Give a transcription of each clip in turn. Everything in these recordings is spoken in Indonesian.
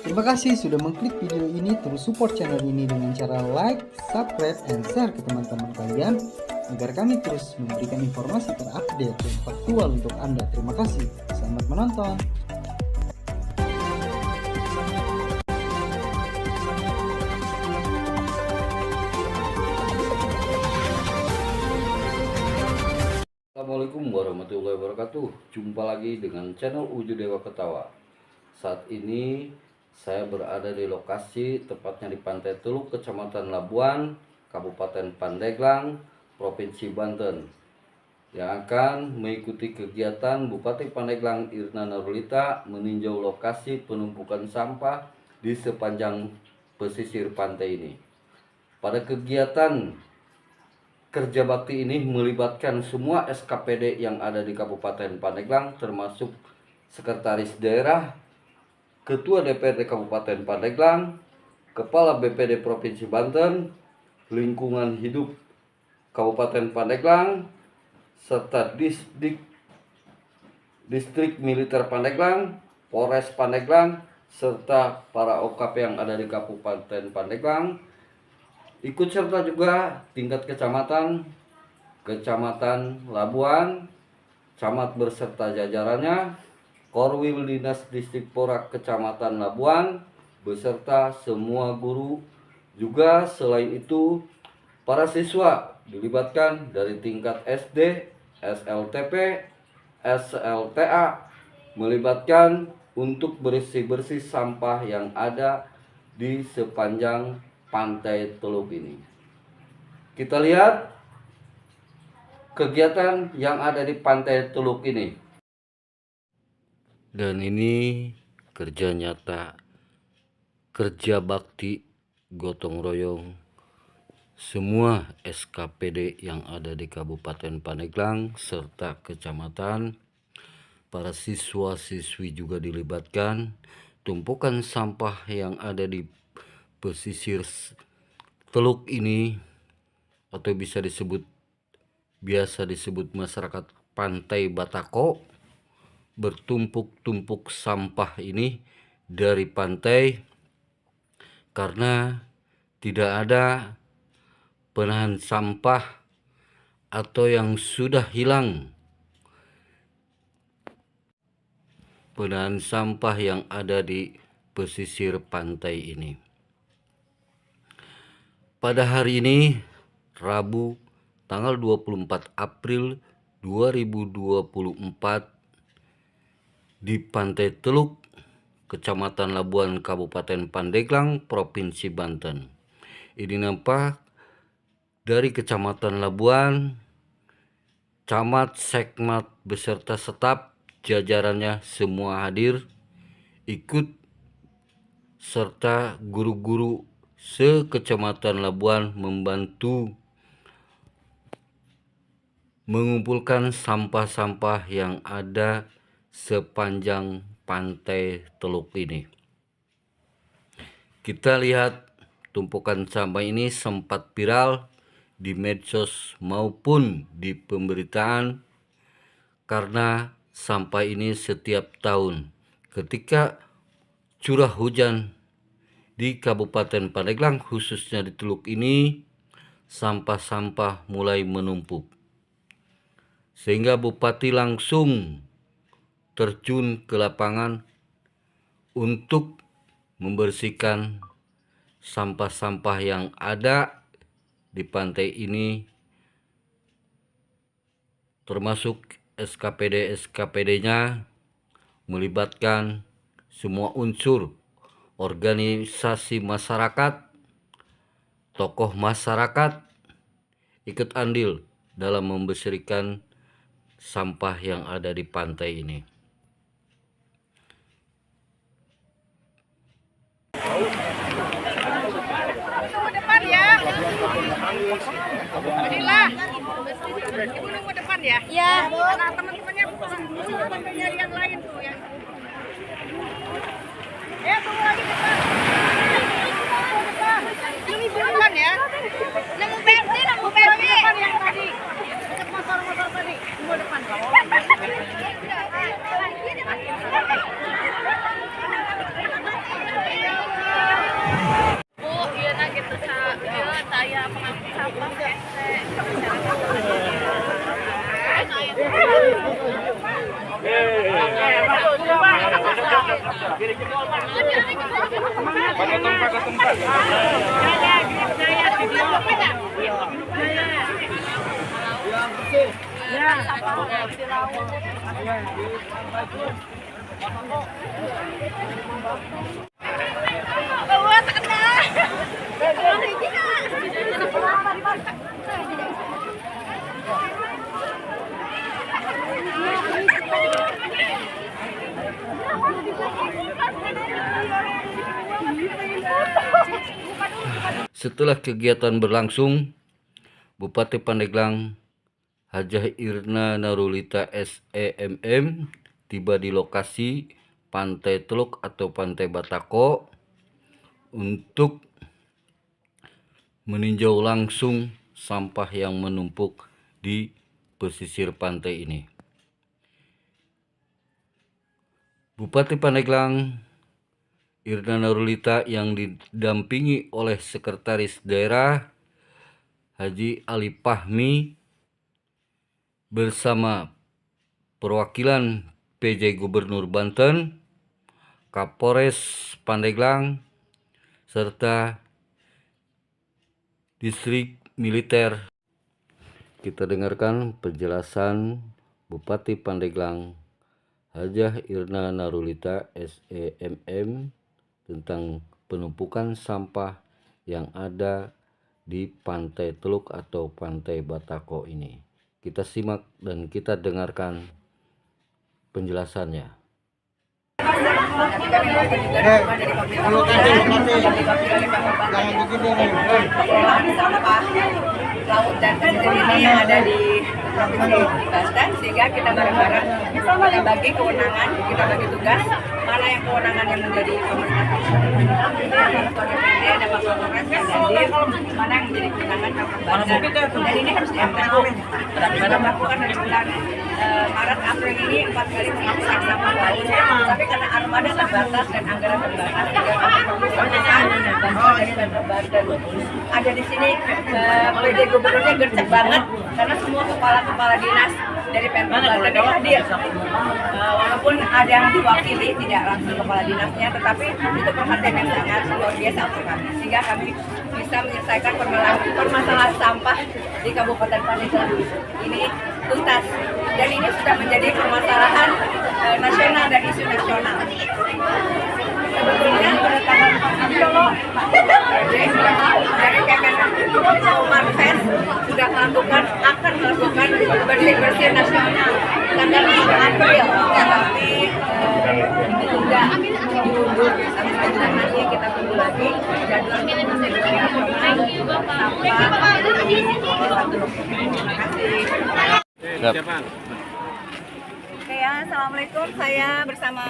Terima kasih sudah mengklik video ini. Terus support channel ini dengan cara like, subscribe, and share ke teman-teman kalian agar kami terus memberikan informasi terupdate dan faktual untuk Anda. Terima kasih. Selamat menonton. Assalamualaikum warahmatullahi wabarakatuh. Jumpa lagi dengan channel Uju Dewa Ketawa. Saat ini saya berada di lokasi, tepatnya di Pantai Teluk, Kecamatan Labuan, Kabupaten Pandeglang, Provinsi Banten, yang akan mengikuti kegiatan Bupati Pandeglang Irna Narulita meninjau lokasi penumpukan sampah di sepanjang pesisir pantai ini. Pada kegiatan kerja bakti ini melibatkan semua SKPD yang ada di Kabupaten Pandeglang, termasuk Sekretaris Daerah, Ketua DPRD Kabupaten Pandeglang, Kepala BPD Provinsi Banten, Lingkungan Hidup Kabupaten Pandeglang, serta Distrik Militer Pandeglang, Polres Pandeglang, serta para OKP yang ada di Kabupaten Pandeglang. Ikut serta juga tingkat kecamatan, Kecamatan Labuan, camat beserta jajarannya, Korwil Dinas Distrik Porak Kecamatan Labuan, beserta semua guru. Juga selain itu, para siswa dilibatkan dari tingkat SD, SLTP, SLTA, melibatkan untuk bersih-bersih sampah yang ada di sepanjang Pantai Teluk ini. Kita lihat kegiatan yang ada di Pantai Teluk ini. Dan ini kerja nyata, kerja bakti, gotong royong semua SKPD yang ada di Kabupaten Pandeglang serta kecamatan. Para siswa-siswi juga dilibatkan. Tumpukan sampah yang ada di pesisir teluk ini, atau biasa disebut masyarakat Pantai Batako, bertumpuk-tumpuk sampah ini dari pantai karena tidak ada penahan sampah atau yang sudah hilang penahan sampah yang ada di pesisir pantai ini. Pada hari ini, Rabu, tanggal 24 April 2024, di Pantai Teluk, Kecamatan Labuan, Kabupaten Pandeglang, Provinsi Banten. Ini nampak dari Kecamatan Labuan, camat, sekmat, beserta staf jajarannya semua hadir, ikut serta guru-guru se-Kecamatan Labuan membantu mengumpulkan sampah-sampah yang ada sepanjang Pantai Teluk ini. Kita lihat tumpukan sampah ini sempat viral di medsos maupun di pemberitaan karena sampah ini setiap tahun ketika curah hujan di Kabupaten Pandeglang, khususnya di Teluk ini, sampah-sampah mulai menumpuk. Sehingga Bupati langsung terjun ke lapangan untuk membersihkan sampah-sampah yang ada di pantai ini, termasuk SKPD-SKPD-nya, melibatkan semua unsur organisasi masyarakat, tokoh masyarakat ikut andil dalam membersihkan sampah yang ada di pantai ini. Tunggu depan ya. Jadilah. Ibu nunggu depan ya. Iya. Nah, teman-temannya nyari yang lain tuh ya. Tunggu lagi depan. Depan ya. Nunggu PRT, nunggu PRT. Depan yang tadi. Dekat motor-motor tadi. Tunggu depan. Setelah kegiatan berlangsung, Bupati Pandeglang Hajah Irna Narulita SEMM tiba di lokasi Pantai Teluk atau Pantai Batako untuk meninjau langsung sampah yang menumpuk di pesisir pantai ini. Bupati Pandeglang Irna Narulita yang didampingi oleh Sekretaris Daerah Haji Ali Fahmi bersama perwakilan PJ Gubernur Banten, Kapolres Pandeglang, serta Distrik Militer. Kita dengarkan penjelasan Bupati Pandeglang Hajah Irna Narulita SEMM tentang penumpukan sampah yang ada di Pantai Teluk atau Pantai Batako ini. Kita simak dan kita dengarkan penjelasannya. Laut dan pesisir ini yang ada di Provinsi Banten, sehingga kita bareng-bareng kita bagi kewenangan, kita bagi tugas, mana yang kewenangan yang menjadi pemerintah ada Pak Kapolres, Pak Dandim, mana yang menjadi kewenangan Kabupaten Banten, dan ini harus diambil. Kita melakukan dari bulan Maret April ini 4 kali penghapusan sampah laut, tapi karena armada terbatas dan anggaran terbatas, sehingga kami perlu sertakan bantuan dari Pemprov Banten. Ada di sini PJ Gubernurnya gercep banget karena semua kepala dinas dari Pemprov Banten hadir. Walaupun ada yang diwakili tidak langsung kepala dinasnya, tetapi itu perhatian yang sangat luar biasa untuk kami, sehingga kami bisa menyelesaikan permasalahan sampah di Kabupaten Pandeglang ini tuntas, dan ini sudah menjadi permasalahan nasional dan isu nasional. Sebetulnya pada tanggal 4 dari Kemenkomarfes sudah akan melakukan bersih-bersih nasional tanggal 5 April, tetapi ditunda, diundur sampai bulan nanti. Kita tunggu lagi jadwal bersih-bersih nasional sampah di 1. Terima kasih. Oke ya, Assalamualaikum. Saya bersama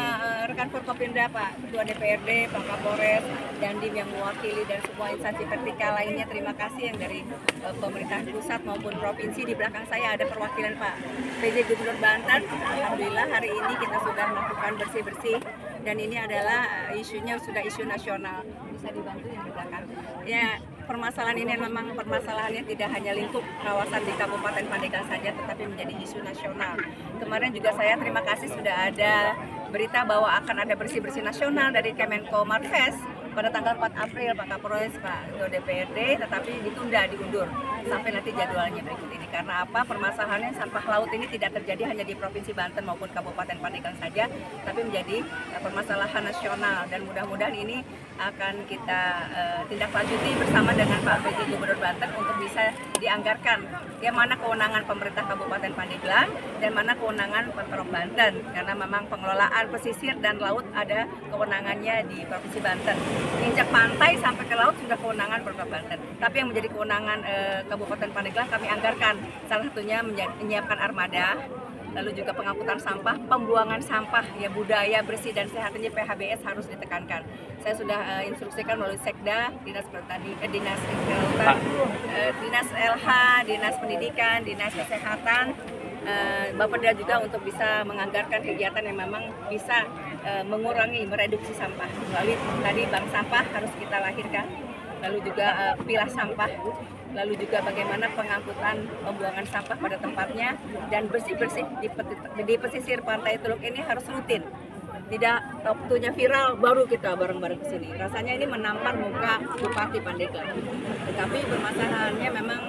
rekan Forkopimda, Pak Ketua DPRD, Pak Kapolres, Dandim yang mewakili, dan semua instansi vertikal lainnya. Terima kasih yang dari pemerintah pusat maupun provinsi. Di belakang saya ada perwakilan Pak PJ Gubernur Banten. Alhamdulillah hari ini kita sudah melakukan bersih-bersih, dan ini adalah isunya sudah isu nasional. Bisa dibantu yang di belakang. Ya, permasalahan ini memang permasalahannya tidak hanya lingkup kawasan di Kabupaten Pandeglang saja, tetapi menjadi isu nasional. Kemarin juga saya terima kasih sudah ada berita bahwa akan ada bersih-bersih nasional dari Kemenkomarfes pada tanggal 4 April, Pak Kapolres, Pak Ketua DPRD, tetapi diundur sampai nanti jadwalnya berikut ini. Karena apa? Permasalahannya sampah laut ini tidak terjadi hanya di Provinsi Banten maupun Kabupaten Pandeglang saja, tapi menjadi permasalahan nasional, dan mudah-mudahan ini akan kita tindak lanjuti bersama dengan Pak PJ Gubernur Banten untuk bisa dianggarkan ya mana kewenangan pemerintah Kabupaten Pandeglang dan mana kewenangan Pemprov Banten, karena memang pengelolaan pesisir dan laut ada kewenangannya di Provinsi Banten. Injak pantai sampai ke laut sudah kewenangan Pemprov Banten, tapi yang menjadi kewenangan Kabupaten Pandeglang kami anggarkan, salah satunya menyiapkan armada, lalu juga pengangkutan sampah, pembuangan sampah, ya budaya bersih dan sehat ini PHBS harus ditekankan. Saya sudah instruksikan melalui Sekda, Dinas Pertanian, Dinas Kelautan, Dinas LH, Dinas Pendidikan, Dinas Kesehatan, Bapeda juga untuk bisa menganggarkan kegiatan yang memang bisa mengurangi, mereduksi sampah. Melalui tadi bank sampah harus kita lahirkan, lalu juga pilah sampah, lalu juga bagaimana pengangkutan pembuangan sampah pada tempatnya, dan bersih-bersih di pesisir Pantai Teluk ini harus rutin. tidak waktunya viral baru kita bareng-bareng ke sini. Rasanya ini menampar muka Bupati Pandeglang. Tetapi permasalahannya memang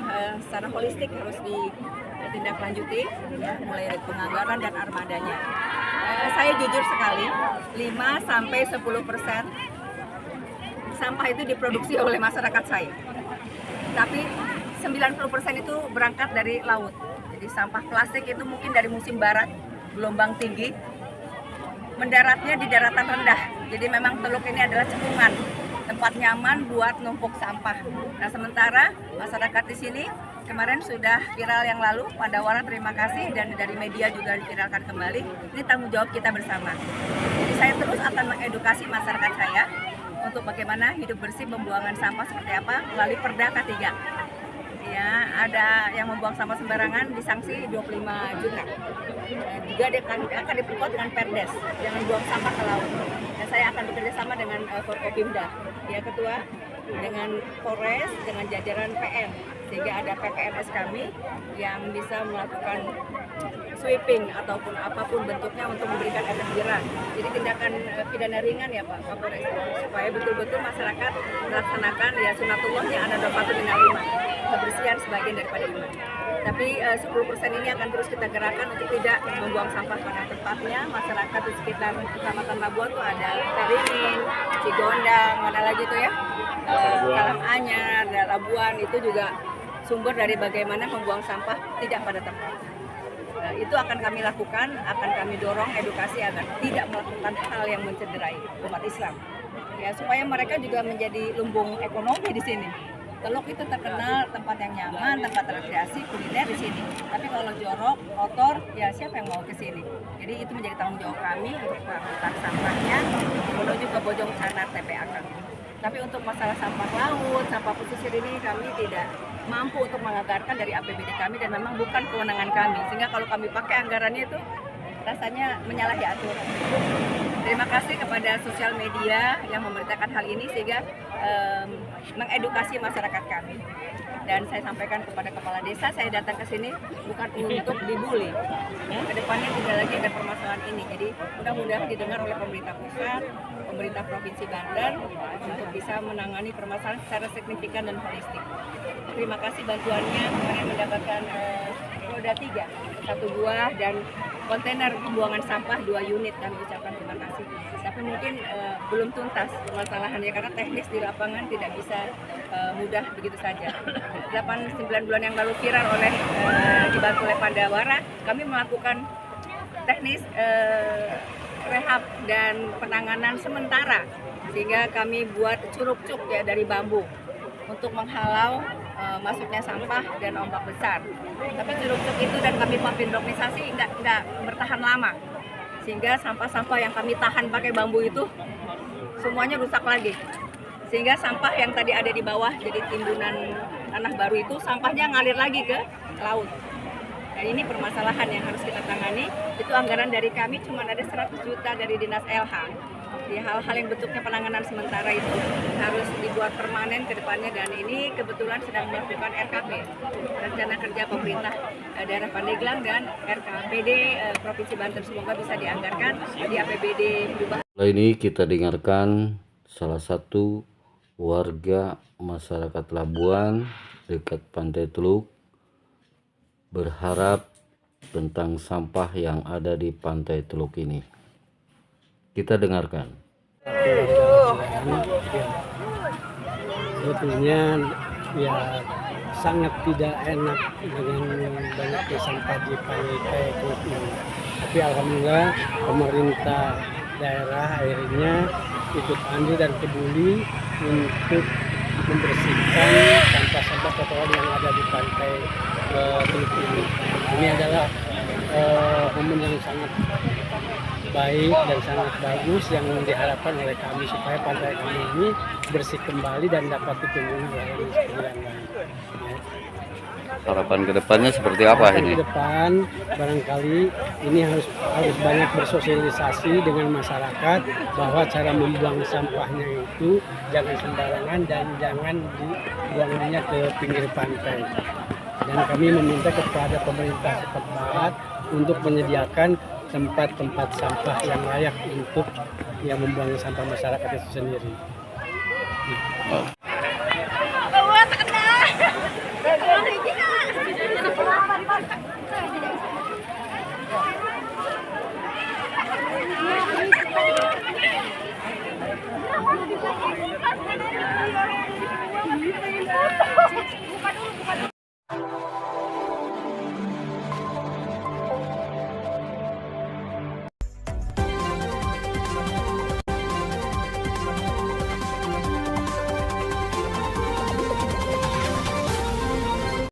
secara holistik harus ditindaklanjuti, ya, mulai dari penganggaran dan armadanya. Saya jujur sekali, 5-10% sampah itu diproduksi oleh masyarakat saya. Tapi 90% itu berangkat dari laut. Jadi sampah plastik itu mungkin dari musim barat, gelombang tinggi, mendaratnya di daratan rendah. Jadi memang Teluk ini adalah cekungan, tempat nyaman buat numpuk sampah. Nah, sementara masyarakat di sini kemarin sudah viral yang lalu, Pandawara terima kasih, dan dari media juga diviralkan kembali. Ini tanggung jawab kita bersama. Jadi saya terus akan mengedukasi masyarakat saya untuk bagaimana hidup bersih, pembuangan sampah seperti apa melalui Perda K3. Ya, ada yang membuang sampah sembarangan disanksi 25 juta. Juga akan diperkuat dengan Perdes, jangan buang sampah ke laut. Dan saya akan bekerja sama dengan Forkopimda, ya Ketua, dengan Polres, dengan jajaran PM, sehingga ada PPNS kami yang bisa melakukan sweeping ataupun apapun bentuknya untuk memberikan efek jerah. Jadi tindakan pidana ringan ya Pak Kapolres, supaya betul-betul masyarakat melaksanakan ya sunatullahnya ada 25 kebersihan sebagian daripada iman. Tapi 10% ini akan terus kita gerakan untuk tidak membuang sampah pada tempatnya. Masyarakat di sekitar Kecamatan Labuan tuh ada Taringin, Cigondang, mana lagi tuh ya, Karanganyar, Labuan, itu juga sumber dari bagaimana membuang sampah tidak pada tempat. Itu akan kami lakukan, akan kami dorong edukasi agar tidak melakukan hal yang mencederai umat Islam. Ya, supaya mereka juga menjadi lumbung ekonomi di sini. Teluk itu terkenal tempat yang nyaman, tempat rekreasi, kuliner di sini. Tapi kalau jorok, kotor, ya siapa yang mau ke sini? Jadi itu menjadi tanggung jawab kami untuk mengangkut sampahnya menuju ke Bojong Canar TPA kami. Tapi untuk masalah sampah laut, sampah pesisir ini kami tidak mampu untuk menganggarkan dari APBD kami dan memang bukan kewenangan kami. Sehingga kalau kami pakai anggarannya itu rasanya menyalahi aturan. Terima kasih kepada sosial media yang memberitakan hal ini sehingga mengedukasi masyarakat kami. Dan saya sampaikan kepada kepala desa, saya datang ke sini bukan untuk dibully. Kedepannya tidak lagi ada permasalahan ini. Jadi mudah-mudahan didengar oleh pemerintah pusat, pemerintah Provinsi Banten untuk bisa menangani permasalahan secara signifikan dan holistik. Terima kasih bantuannya, kemarin mendapatkan roda 3, 1 buah, dan kontainer pembuangan sampah 2 unit. Kami ucapkan terima kasih. Tapi mungkin belum tuntas permasalahannya karena teknis di lapangan tidak bisa mudah begitu saja. 8-9 bulan yang lalu viral dibantu oleh Pandawara, kami melakukan teknis rehab dan penanganan sementara, sehingga kami buat curug-cuk ya dari bambu untuk menghalau masuknya sampah dan ombak besar. Tapi curug-cuk itu dan kami pindronisasi tidak bertahan lama, sehingga sampah-sampah yang kami tahan pakai bambu itu semuanya rusak lagi. Sehingga sampah yang tadi ada di bawah jadi timbunan tanah baru itu sampahnya ngalir lagi ke laut. Dan ini permasalahan yang harus kita tangani. Itu anggaran dari kami cuma ada 100 juta dari Dinas LH. Di hal-hal yang bentuknya penanganan sementara itu harus dibuat permanen ke depannya, dan ini kebetulan sedang melakukan RKP, rencana kerja pemerintah daerah Pandeglang, dan RKPD Provinsi Banten, semoga bisa dianggarkan di APBD berubah. Setelah ini kita dengarkan salah satu warga masyarakat Labuan dekat Pantai Teluk berharap tentang sampah yang ada di Pantai Teluk ini. Kita dengarkan. Sebetulnya ya sangat tidak enak dengan banyaknya sampah di Pantai Teluk ini. Tapi alhamdulillah pemerintah daerah akhirnya ikut andil dan peduli untuk membersihkan sampah-sampah kotoran yang ada di Pantai Teluk ini. Ini adalah momen yang sangat baik dan sangat bagus yang diharapkan oleh kami supaya pantai kami ini bersih kembali dan dapat dikunjungi oleh wisatawan lain. Harapan kedepannya seperti apa ini? Ke depan barangkali ini harus banyak bersosialisasi dengan masyarakat bahwa cara membuang sampahnya itu jangan sembarangan dan jangan dibuangnya ke pinggir pantai. Dan kami meminta kepada pemerintah setempat untuk menyediakan tempat-tempat sampah yang layak untuk yang membuang sampah masyarakat itu sendiri.